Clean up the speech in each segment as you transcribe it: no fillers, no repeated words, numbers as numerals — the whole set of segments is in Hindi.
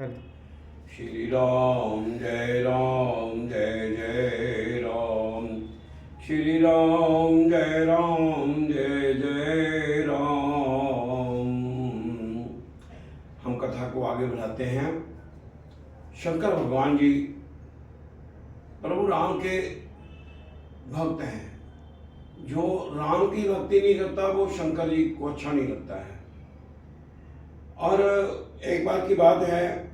कर दो। श्री राम जय राम जय जय राम। श्री राम जय राम जय जय राम। हम कथा को आगे बढ़ाते हैं। शंकर भगवान जी प्रभु राम के भक्त हैं। जो राम की भक्ति नहीं करता वो शंकर जी को अच्छा नहीं लगता है। और एक बार की बात है,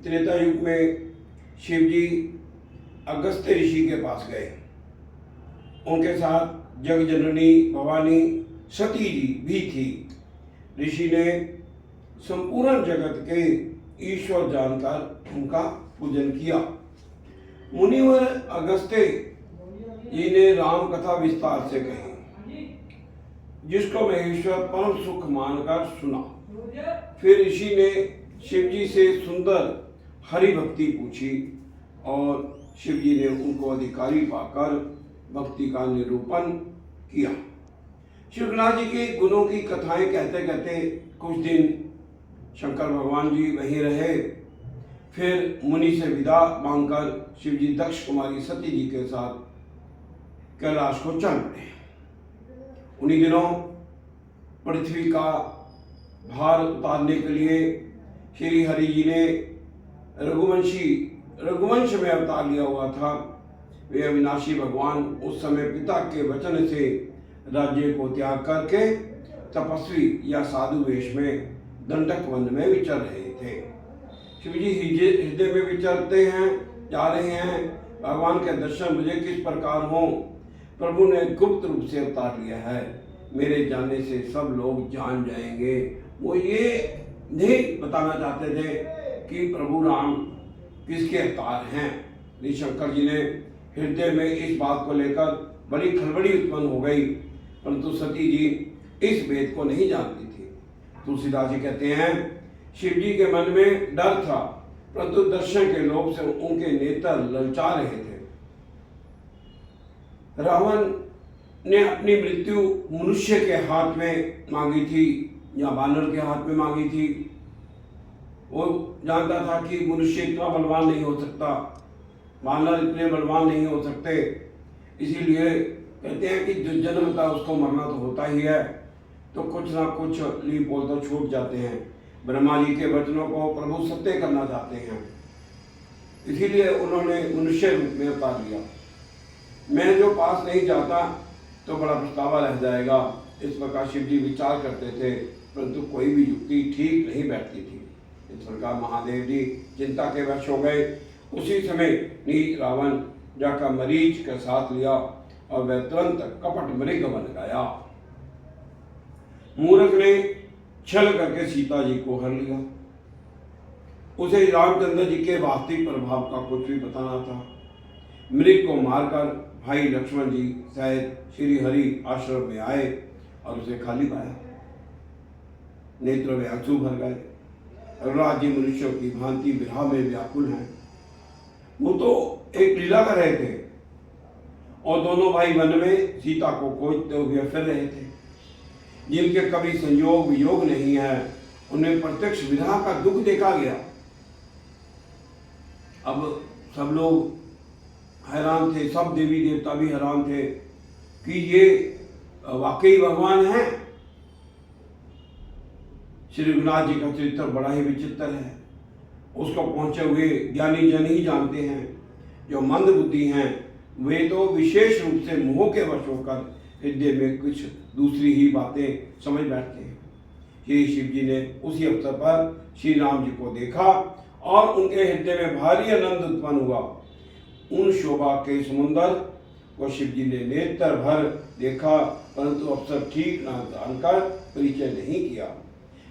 त्रेता युग में शिव जी अगस्त्य ऋषि के पास गए। उनके साथ जग जननी भवानी सती जी भी थी। ऋषि ने संपूर्ण जगत के ईश्वर जानकर उनका पूजन किया। मुनिवर अगस्त्य जी ने राम कथा विस्तार से कही, जिसको महेश्वर परम सुख मानकर सुना। फिर ऋषि ने शिव जी से सुंदर हरि भक्ति पूछी और शिव जी ने उनको अधिकारी पाकर भक्ति का निरूपण किया। शिवनाथ जी के गुणों की कथाएं कहते कहते कुछ दिन शंकर भगवान जी वहीं रहे। फिर मुनि से विदा मांगकर शिव जी दक्ष कुमारी सती जी के साथ कैलाश को चल पड़े। उन्हीं दिनों पृथ्वी का भार उतारने के लिए श्री हरि जी ने रघुवंश में अवतार लिया हुआ था। वे अविनाशी भगवान उस समय पिता के वचन से राज्य को त्याग करके तपस्वी या साधु वेश में दंडक वन में विचर रहे थे। शिव जी हृदय में विचरते हैं, जा रहे हैं, भगवान के दर्शन मुझे किस प्रकार हो। प्रभु ने गुप्त रूप से अवतार लिया है, मेरे जाने से सब लोग जान जाएंगे। वो ये नहीं बताना चाहते थे कि प्रभु राम किसके अवतार हैं। श्री शंकर जी ने हृदय में इस बात को लेकर बड़ी खलबली उत्पन्न हो गई, परंतु सती जी इस भेद को नहीं जानती थी। तुलसीदास जी कहते हैं, शिव जी के मन में डर था, परंतु दर्शन के लोभ से उनके नेत्र ललचा रहे थे। रावण ने अपनी मृत्यु मनुष्य के हाथ में मांगी थी या बानर के हाथ में मांगी थी। वो जानता था कि मनुष्य इतना बलवान नहीं हो सकता, बानर इतने बलवान नहीं हो सकते। इसीलिए कहते हैं कि जो जन्म था उसको मरना तो होता ही है, तो कुछ ना कुछ लीप बोल तो छूट जाते हैं। ब्रह्मा जी के वचनों को प्रभु सत्य करना चाहते हैं, इसीलिए उन्होंने मनुष्य रूप में अवतार लिया। मैं जो पास नहीं जाता तो बड़ा पछतावा रह जाएगा, इस प्रकार शिव जी विचार करते थे, परंतु कोई भी युक्ति ठीक नहीं बैठती थी। इस प्रकार महादेव जी चिंता के वश हो गए। उसी समय नीच रावण जाकर मरीच का साथ लिया और वह तुरंत कपट मृग बन गया। मूर्ख ने छल करके सीता जी को हर लिया। उसे रामचंद्र जी के वास्तविक प्रभाव का कुछ भी पता न था। मृग को मारकर भाई लक्ष्मण जी सहित श्री हरि आश्रम में आए और उसे खाली पाया। नेत्र में आंसू भर गए। राज्य मनुष्यों की भांति विरह में व्याकुल हैं। वो तो एक लीला कर रहे थे और दोनों भाई वन में सीता को खोजते हुए फिर रहे थे। जिनके कभी संयोग वियोग नहीं है, उन्हें प्रत्यक्ष विरह का दुख देखा गया। अब सब लोग हैरान थे, सब देवी देवता भी हैरान थे कि ये वाकई भगवान हैं। श्री रघुनाथ जी का चरित्र बड़ा ही विचित्र है। उसको पहुंचे हुए ज्ञानी जन ही जानते हैं। जो मंद बुद्धि हैं वे तो विशेष रूप से मोह के वश होकर हृदय में कुछ दूसरी ही बातें समझ बैठते हैं। श्री शिव जी ने उसी अवसर पर श्री राम जी को देखा और उनके हृदय में भारी आनंद उत्पन्न हुआ। उन शोभा के समुंदर को शिव जी ने नेत्र भर देखा, परंतु अवसर ठीक न जानकर परिचय नहीं किया।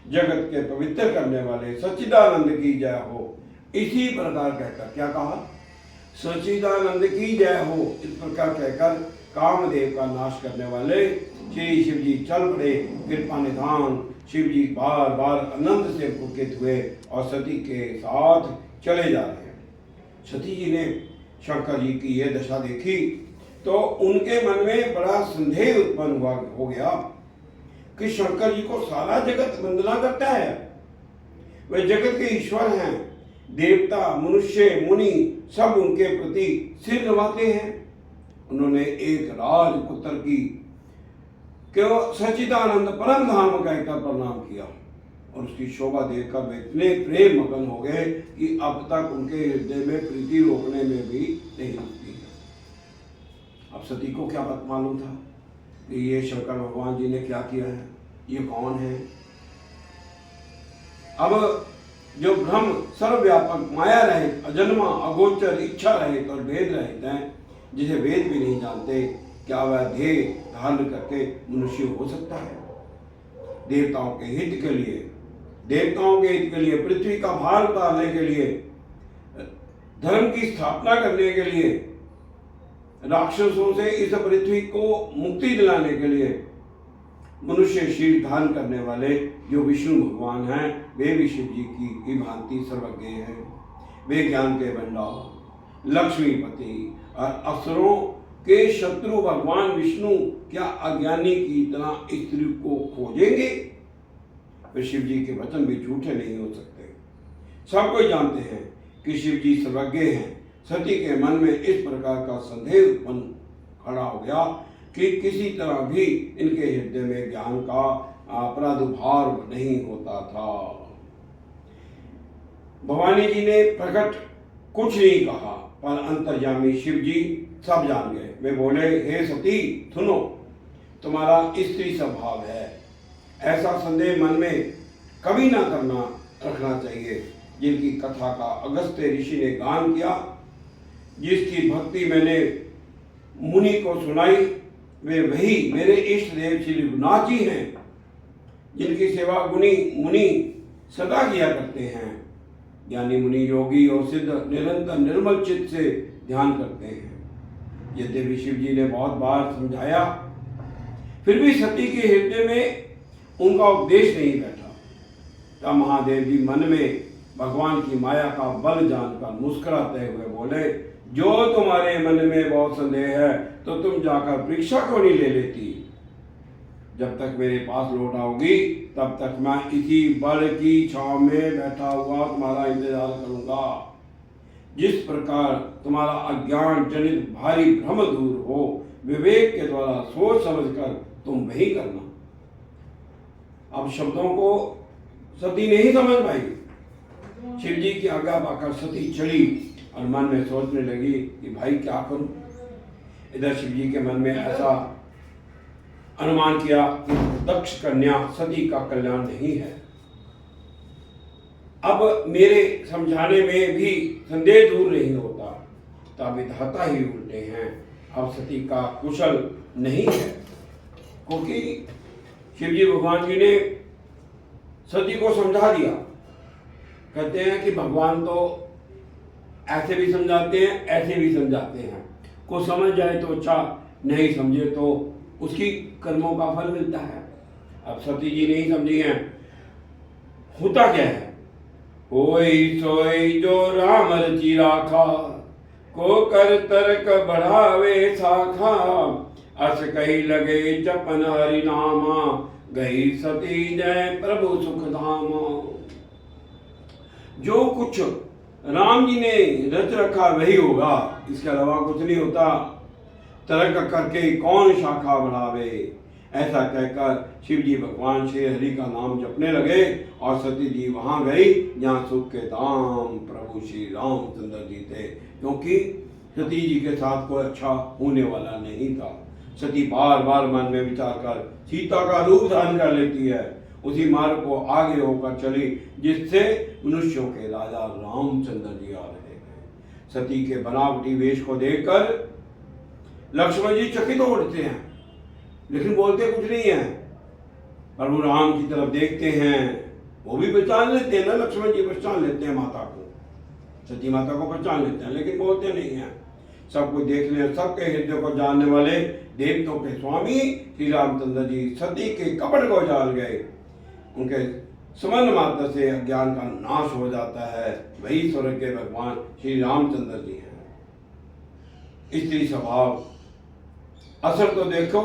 जगत के पवित्र करने वाले सच्चिदानंद की जय हो, इसी प्रकार कहकर क्या कहा, सच्चिदानंद की जय हो, इस प्रकार कहकर कामदेव का नाश करने वाले श्री शिव जी चल पड़े। कृपा निधान शिव जी बार बार आनंद से पुलकित हुए और सती के साथ चले जा रहे हैं। सती जी ने शंकर जी की यह दशा देखी तो उनके मन में बड़ा संदेह उत्पन्न हो गया कि शंकर जी को सारा जगत वंदना करता है, वे जगत के ईश्वर हैं, देवता, मनुष्य, मुनि सब उनके प्रति सिर नवाते हैं। उन्होंने एक राजपुत्र की केवल सच्चिदानंद परम धाम कहकर प्रणाम किया और उसकी शोभा देखकर वे इतने प्रेम मगन हो गए कि अब तक उनके हृदय में प्रीति रोकने में भी नहीं रुकती है। अब सती को क्या बात मालूम था कि ये शंकर भगवान जी ने क्या किया है, ये कौन है। अब जो ब्रह्म सर्वव्यापक, माया रहित, अजन्मा, अगोचर, इच्छा रहित और वेद रहित हैं, जिसे वेद भी नहीं जानते, क्या वह देह धारण करके मनुष्य हो सकता है। देवताओं के हित के लिए, पृथ्वी का भार उतारने के लिए, धर्म की स्थापना करने के लिए, राक्षसों से इस पृथ्वी को मुक्ति दिलाने के लिए मनुष्य शरीर धारण करने वाले जो विष्णु भगवान हैं, वे भी शिव जी की भांति सर्वज्ञ हैं। वे ज्ञान के भंडार, लक्ष्मीपति और असुरों के शत्रु भगवान विष्णु क्या अज्ञानी की तरह स्त्री को खोजेंगे। वे शिव जी के वचन भी झूठे नहीं हो सकते। सब कोई जानते हैं कि शिव जी सर्वज्ञ हैं। सती के मन में इस प्रकार का संदेह उत्पन्न खड़ा हो गया कि किसी तरह भी इनके हृदय में ज्ञान का प्रादुर्भाव नहीं होता था। भवानी जी ने प्रकट कुछ नहीं कहा, पर अंतर्यामी शिव जी सब जान गए। वे बोले, हे सती सुनो, तुम्हारा स्त्री स्वभाव है, ऐसा संदेह मन में कभी ना रखना चाहिए। जिनकी कथा का अगस्त्य ऋषि ने गान किया, जिसकी भक्ति मैंने मुनि को सुनाई, वे वही मेरे इष्ट देव श्री रघुनाथ जी हैं, जिनकी सेवा मुनि सदा किया करते हैं। ज्ञानी मुनि, योगी और सिद्ध निरंतर निर्मल चित्त से ध्यान करते हैं। यद्यपि शिव जी ने बहुत बार समझाया, फिर भी सती के हृदय में उनका उपदेश नहीं बैठा। तब महादेव जी मन में भगवान की माया का बल जानकर मुस्कुराते हुए बोले, जो तुम्हारे मन में बहुत संदेह है तो तुम जाकर परीक्षा क्यों नहीं ले लेती। जब तक मेरे पास लौट आओगी तब तक मैं इसी बल की छांव में बैठा हुआ तुम्हारा इंतजार करूंगा। जिस प्रकार तुम्हारा अज्ञान जनित भारी भ्रम दूर हो, विवेक के द्वारा सोच समझकर तुम वही करना। अब शब्दों को सती नहीं समझ पाई। शिव जी की आज्ञा पाकर सती चली और मन में सोचने लगी कि भाई क्या करूं। इधर शिव जी के मन में ऐसा अनुमान किया कि दक्ष कन्या सती का कल्याण नहीं है। अब मेरे समझाने में भी संदेह दूर नहीं होता, तब विधाता ही उल्टे हैं। अब सती का कुशल नहीं है, क्योंकि शिवजी भगवान जी ने सती को समझा दिया। कहते हैं कि भगवान तो ऐसे भी समझाते हैं, ऐसे भी समझाते हैं। को समझ जाए तो अच्छा, नहीं समझे तो उसकी कर्मों का फल मिलता है। अब सती जी नहीं समझी हैं। होता क्या है, कोई सोई जो राम रचि राखा, को कर तर्क बढ़ावे शाखा, अस कही लगे जपन हरि नामा, गई सती जय प्रभु सुख धामा। जो कुछ राम जी ने रच रखा वही होगा, इसके अलावा कुछ नहीं होता। तर्क करके कौन शाखा बढ़ावे, ऐसा कहकर शिव जी भगवान श्री हरि का नाम जपने लगे और सती जी वहां गई जहाँ सुख के धाम प्रभु श्री रामचंद्र जी थे, क्योंकि सती जी के साथ कोई अच्छा होने वाला नहीं था। सती बार बार मन में विचार कर सीता का रूप धारण कर लेती है, उसी मार्ग को आगे होकर चली जिससे मनुष्यों के राजा रामचंद्र जी आ रहे हैं। सती के बनावटी वेश को देखकर लक्ष्मण जी चकित हो उठते हैं, लेकिन बोलते कुछ नहीं है। प्रभु राम की तरफ देखते हैं, वो भी पहचान लेते हैं ना, लक्ष्मण जी पहचान लेते हैं माता को, सती माता को पहचान लेते हैं, लेकिन बोलते नहीं हैं। सब कुछ देखने, सबके हृदय को जानने वाले देवताओं के स्वामी श्री रामचंद्र जी सती के कपट को जान गए। उनके स्मरण मात्र से अज्ञान का नाश हो जाता है। वही स्वर्ग के भगवान श्री रामचंद्र जी हैं। स्त्री स्वभाव असर तो देखो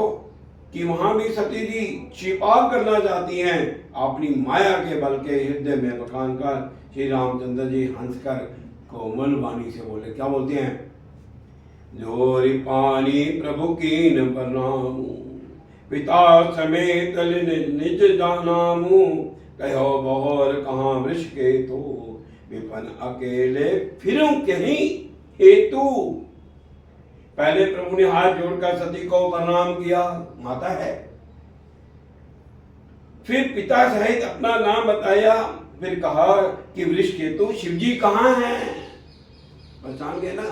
कि वहां भी सती जी छिपाव करना चाहती हैं, अपनी माया के बल के हृदय में बखान कर श्री रामचंद्र जी हंसकर कोमल वाणी से बोले, क्या बोलते हैं? जोरी पानी प्रभु कीन प्रणाम, पिता समेत निज जानामु, कहो बहोर कहाँ वृष के तो, विपन अकेले फिरूं कहीं हेतु। पहले प्रभु ने हाथ जोड़कर सती को प्रणाम किया, माता है। फिर पिता सहित अपना नाम बताया, फिर कहा कि वृष केतु शिव जी कहाँ हैं? पहचान गए ना?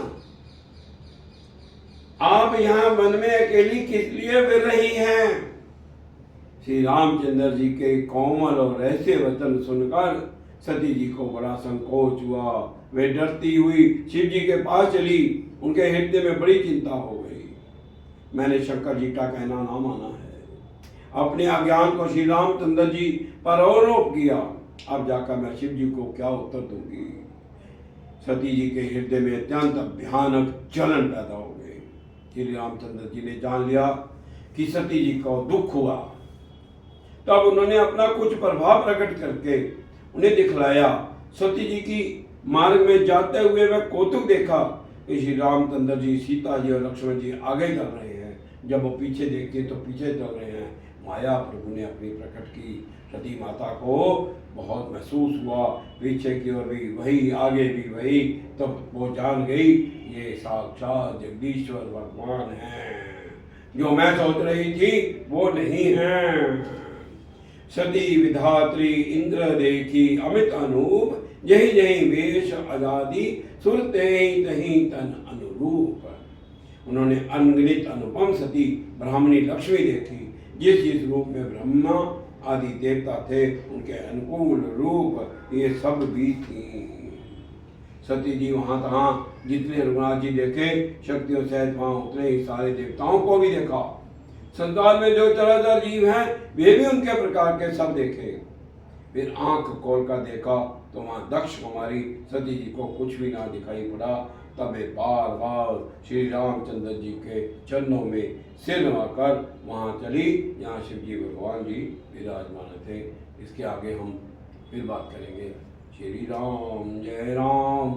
आप यहाँ वन में अकेली किस लिए फिर रही हैं? श्री रामचंद्र जी के कोमल और ऐसे वचन सुनकर सती जी को बड़ा संकोच हुआ। वे डरती हुई शिव जी के पास चली। उनके हृदय में बड़ी चिंता हो गई। मैंने शंकर जी का कहना ना माना है, अपने अज्ञान को श्री रामचंद्र जी पर आरोप किया। अब जाकर मैं शिव जी को क्या उत्तर दूंगी? सती जी के हृदय में अत्यंत भयानक जलन पैदा हो गई। श्री रामचंद्र जी ने जान लिया कि सती जी को दुख हुआ। तब उन्होंने अपना कुछ प्रभाव प्रकट करके उन्हें दिखलाया। सती जी की मार्ग में जाते हुए वह कौतुक देखा कि श्री रामचंद्र जी, सीता जी और लक्ष्मण जी आगे चल रहे हैं, जब वो पीछे देखते तो पीछे चल रहे हैं। माया प्रभु ने अपनी प्रकट की। सती माता को बहुत महसूस हुआ, पीछे की ओर भी वही, आगे भी वही। तब वो जान गई ये साक्षात जगदीश्वर भगवान हैं, जो मैं सोच रही थी वो नहीं है। सती विधात्री इंद्र देखी अमित अनूप, यही यही वेश आजादी सुरते तही तन अनुरूप। उन्होंने अनगिनत अनुपम सती ब्राह्मणी लक्ष्मी देखी। जिस जिस रूप में ब्रह्मा आदि देवता थे, उनके अनुकूल रूप ये सब भी थी। सती जी वहाँ तहाँ जितने रघुनाथ जी देखे, शक्तियों सहित वहाँ उतने ही सारे देवताओं को भी देखा। संसार में जो चराचर जीव हैं, वे भी उनके प्रकार के सब देखे। फिर आंख खोलकर देखा तो वहाँ दक्ष कुमारी सती जी को कुछ भी ना दिखाई पड़ा। तब वे बार बार श्री रामचंद्र जी के चरणों में सिर नवाकर वहाँ चली, जहाँ शिव जी भगवान जी विराजमान थे। इसके आगे हम फिर बात करेंगे। श्री राम जय जय राम।